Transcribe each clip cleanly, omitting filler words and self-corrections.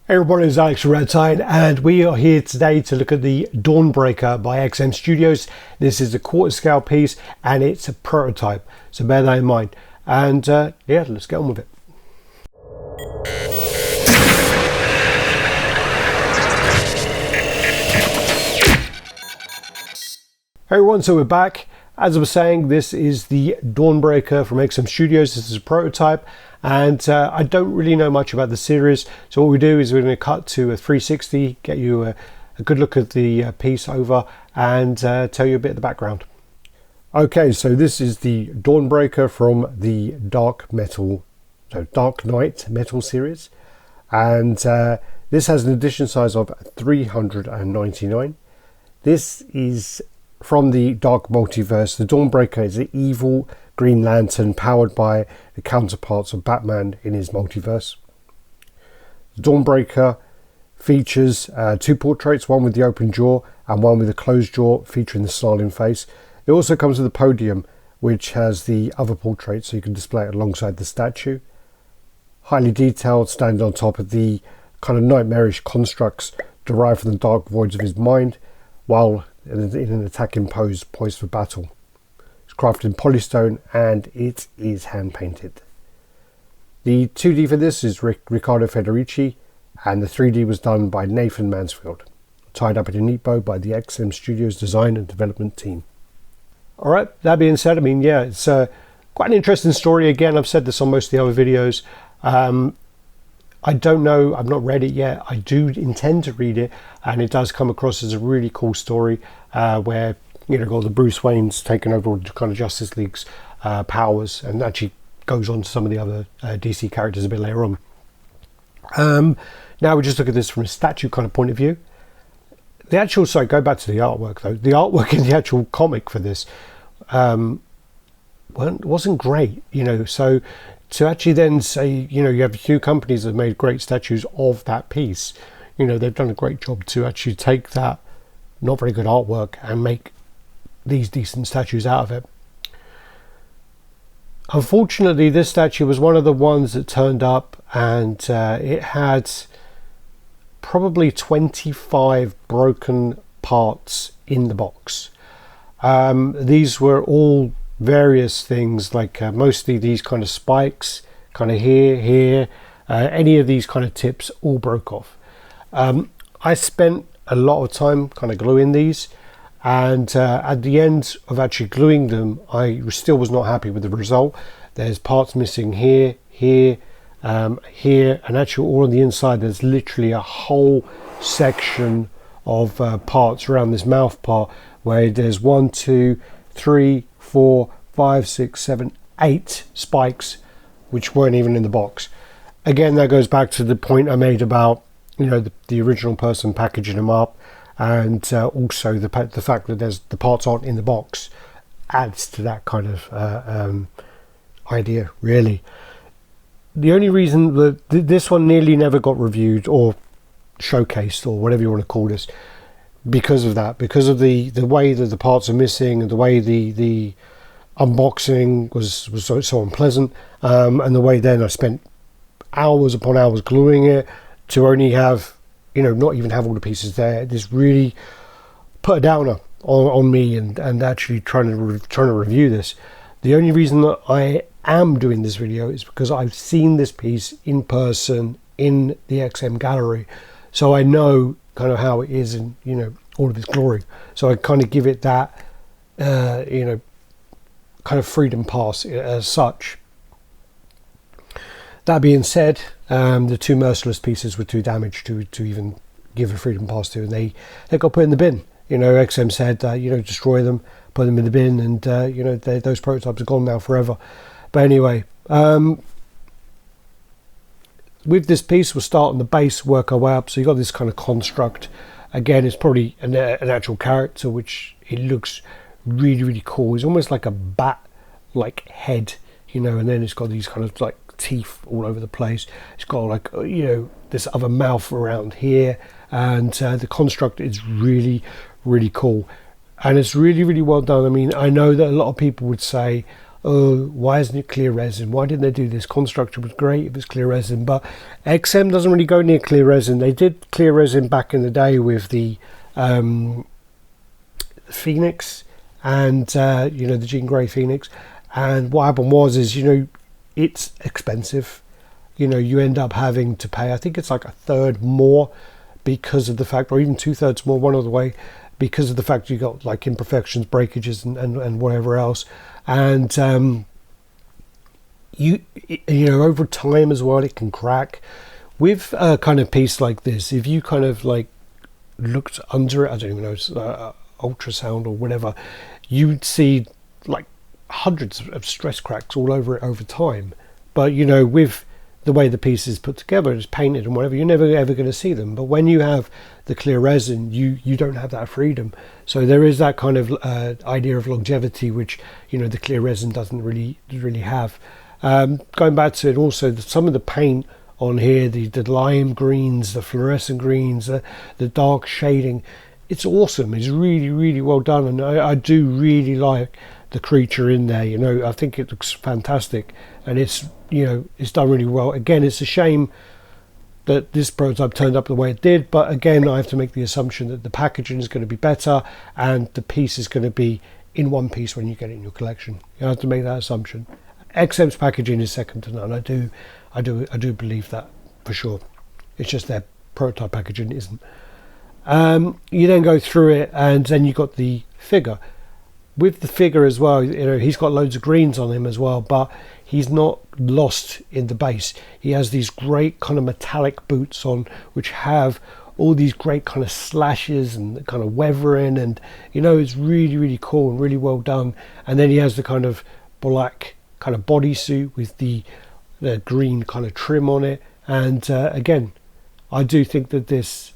Hey everybody, it's Alex from Radd, and we are here today to look at the Dawnbreaker by XM Studios. This is a quarter scale piece and it's a prototype, so bear that in mind. And yeah, let's get on with it. Hey everyone, so we're back. As I was saying, this is the Dawnbreaker from XM Studios. This is a prototype, and I don't really know much about the series. So what we do is we're going to cut to a 360, get you a good look at the piece over, and tell you a bit of the background. Okay, so this is the Dawnbreaker from the Dark Knight Metal series, and this has an edition size of 399. This is from the Dark Multiverse. The Dawnbreaker is an evil Green Lantern powered by the counterparts of Batman in his multiverse. The Dawnbreaker features two portraits, one with the open jaw and one with a closed jaw featuring the snarling face. It also comes with a podium which has the other portrait, so you can display it alongside the statue. Highly detailed, standing on top of the kind of nightmarish constructs derived from the dark voids of his mind, while in an attacking pose poised for battle. It's crafted in polystone and it is hand painted. The 2D for this is Riccardo Federici, and the 3D was done by Nathan Mansfield, tied up in a neat bow by the XM Studios design and development team. Alright, that being said, I mean, yeah, it's quite an interesting story. Again, I've said this on most of the other videos. I don't know, I've not read it yet. I do intend to read it, and it does come across as a really cool story where, you know, got the Bruce Wayne's taken over all the kind of Justice League's powers, and actually goes on to some of the other DC characters a bit later on. Now we just look at this from a statue kind of point of view. The actual, sorry, go back to the artwork though. The artwork in the actual comic for this wasn't great, you know, so to actually then say, you know, you have a few companies that have made great statues of that piece, you know, they've done a great job to actually take that not very good artwork and make these decent statues out of it. Unfortunately, this statue was one of the ones that turned up, and it had probably 25 broken parts in the box. These were all various things, like mostly these kind of spikes, kind of here, any of these kind of tips all broke off. I spent a lot of time kind of gluing these, and at the end of actually gluing them, I still was not happy with the result. There's parts missing here, and actually all on the inside there's literally a whole section of parts around this mouth part where there's 1, 2, 3, 4, 5, 6, 7, 8 spikes which weren't even in the box. Again, that goes back to the point I made about, you know, the original person packaging them up, and also the fact that the parts aren't in the box adds to that kind of idea, really. The only reason that this one nearly never got reviewed or showcased, or whatever you want to call this, because of that, because of the way that the parts are missing, and the way the unboxing was so unpleasant, and the way then I spent hours upon hours gluing it to only have, you know, not even have all the pieces there. This really put a downer on me, and actually trying to review this. The only reason that I am doing this video is because I've seen this piece in person in the XM gallery, so I know kind of how it is in, you know, all of its glory. So I kind of give it that you know, kind of freedom pass as such. That being said, the two Merciless pieces were too damaged to even give a freedom pass to, and they got put in the bin. You know, XM said, you know, destroy them, put them in the bin, and you know, those prototypes are gone now forever. But anyway, with this piece, we'll start on the base, work our way up. So you've got this kind of construct. Again, it's probably an actual character, which it looks really, really cool. It's almost like a bat-like head, you know, and then it's got these kind of like teeth all over the place. It's got like, you know, this other mouth around here, and the construct is really, really cool, and it's really, really well done. I mean, I know that a lot of people would say, oh, why isn't it clear resin? Why didn't they do this? Constructor was great if it's clear resin, but XM doesn't really go near clear resin. They did clear resin back in the day with the Phoenix and you know, the Jean Grey Phoenix, and what happened was you know, it's expensive. You know, you end up having to pay, I think it's like a third more because of the fact, or even 2/3 more, one other way, because of the fact you got like imperfections, breakages, and whatever else. And you know, over time as well, it can crack. With a kind of piece like this, if you kind of like looked under it, I don't even know, ultrasound or whatever, you'd see like hundreds of stress cracks all over it over time. But you know, with the way the piece is put together, it's painted and whatever, you're never ever going to see them. But when you have the clear resin, you don't have that freedom. So there is that kind of idea of longevity, which, you know, the clear resin doesn't really have. Going back to it, also some of the paint on here, the lime greens, the fluorescent greens, the dark shading, it's awesome. It's really well done, and I do really like the creature in there. You know, I think it looks fantastic, and it's, you know, it's done really well. Again, it's a shame that this prototype turned up the way it did, but again, I have to make the assumption that the packaging is going to be better and the piece is going to be in one piece when you get it in your collection. You have to make that assumption. XM's packaging is second to none. I do believe that for sure. It's just their prototype packaging isn't. You then go through it, and then you got the figure. With the figure as well, you know, he's got loads of greens on him as well, but he's not lost in the base. He has these great kind of metallic boots on, which have all these great kind of slashes and kind of weathering, and you know, it's really cool and really well done. And then he has the kind of black kind of bodysuit with the green kind of trim on it. And again, I do think that this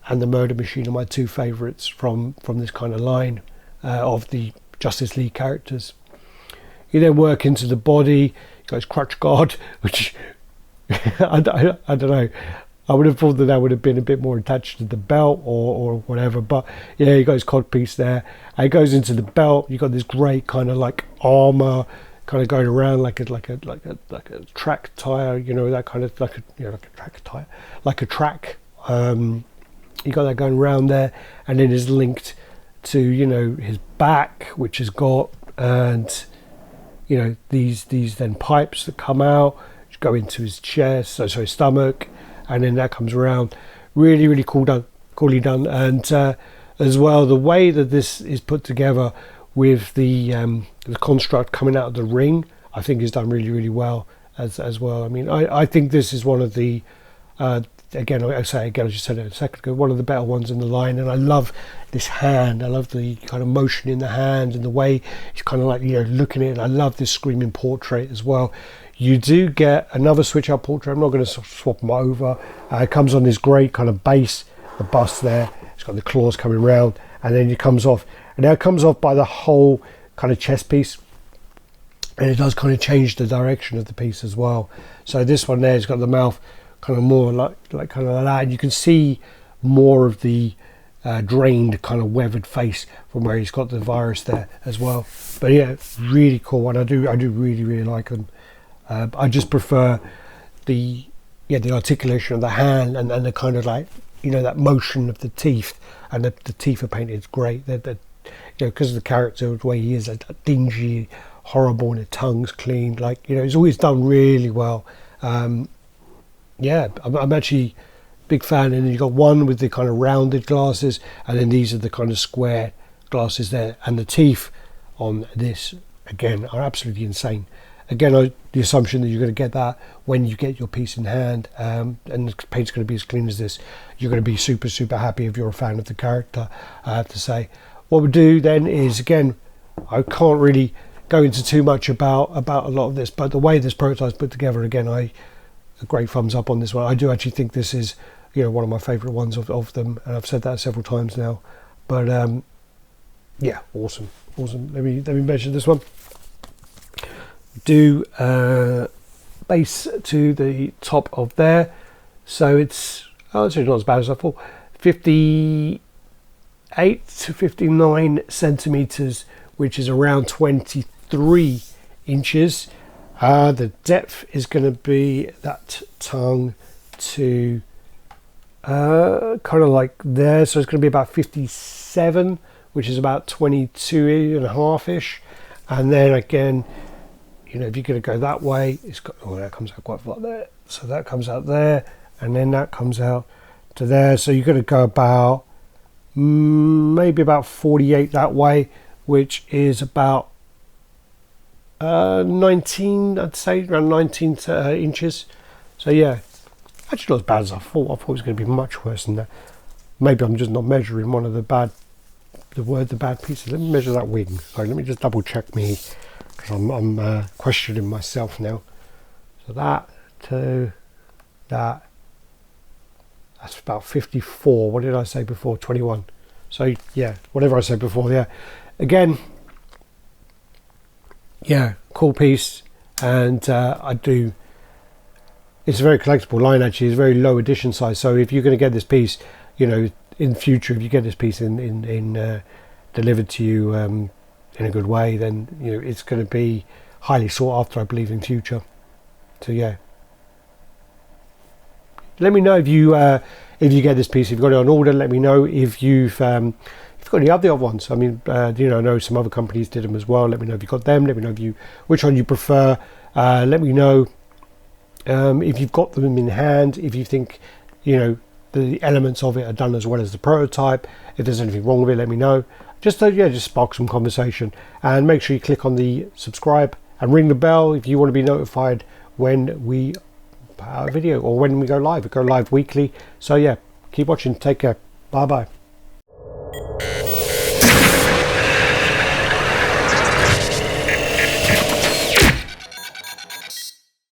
and the Murder Machine are my two favourites from this kind of line of the Justice League characters. You then work into the body. You got his crutch guard, which I don't know. I would have thought that would have been a bit more attached to the belt or whatever. But yeah, you got his codpiece there. And it goes into the belt. You got this great kind of like armor, kind of going around like a track tire. You know, that kind of like a track tire, like a track. You got that going around there, and it is linked to, you know, his back, which has got, and you know, these then pipes that come out, which go into his chest, so his stomach, and then that comes around. Really coolly done. And as well, the way that this is put together with the construct coming out of the ring, I think is done really well as well. I mean, I think this is one of the again, I just said it a second ago, one of the better ones in the line. And I love this hand. I love the kind of motion in the hand and the way he's kind of like, you know, looking at it. And I love this screaming portrait as well. You do get another switch out portrait. I'm not going to swap them over. It comes on this great kind of base, the bust there. It's got the claws coming around, and then it comes off. And now it comes off by the whole kind of chest piece. And it does kind of change the direction of the piece as well. So this one there has got the mouth kind of more like kind of like that, and you can see more of the drained kind of weathered face from where he's got the virus there as well. But yeah, really cool one. I do really like them. I just prefer the articulation of the hand and the kind of like, you know, that motion of the teeth, and the teeth are painted great. They're you know, because of the character, the way he is, dingy, horrible, and the tongue's clean. Like, you know, it's always done really well. Yeah, I'm actually a big fan. And you've got one with the kind of rounded glasses, and then these are the kind of square glasses there. And the teeth on this, again, are absolutely insane. Again, the assumption that you're going to get that when you get your piece in hand, and the paint's going to be as clean as this, you're going to be super happy if you're a fan of the character, I have to say. What we do then is, again, I can't really go into too much about a lot of this, but the way this prototype's put together, again, a great thumbs up on this one. I do actually think this is, you know, one of my favourite ones of them, and I've said that several times now. But yeah, awesome. Let me measure this one. Do base to the top of there, so it's not as bad as I thought. 58 to 59 centimeters, which is around 23 inches. The depth is going to be that tongue to kind of like there, so it's going to be about 57, which is about 22 and a half ish. And then again, you know, if you're going to go that way, it's got, oh, that comes out quite far there, so that comes out there, and then that comes out to there, so you're going to go about maybe about 48 that way, which is about 19, I'd say, around 19 inches. So yeah, actually not as bad as I thought. I thought it was going to be much worse than that. Maybe I'm just not measuring one of the bad pieces. Let me measure that wing. Sorry, let me just double check me, because I'm questioning myself now. So that to that, that's about 54. What did I say before? 21. So yeah, whatever I said before. Yeah, again, yeah, cool piece. And I do, it's a very collectible line actually. It's very low edition size, so if you're going to get this piece, you know, in future, if you get this piece in delivered to you in a good way, then you know it's going to be highly sought after, I believe, in future. So yeah, let me know if you get this piece, if you've got it on order. Let me know if you've got any other ones. I mean, you know, I know some other companies did them as well. Let me know if you got them. Let me know if which one you prefer. Let me know if you've got them in hand, if you think, you know, the elements of it are done as well as the prototype. If there's anything wrong with it, let me know. Just spark some conversation. And make sure you click on the subscribe and ring the bell if you want to be notified when we put out a video or when we go live. We go live weekly. So yeah, keep watching. Take care. Bye bye.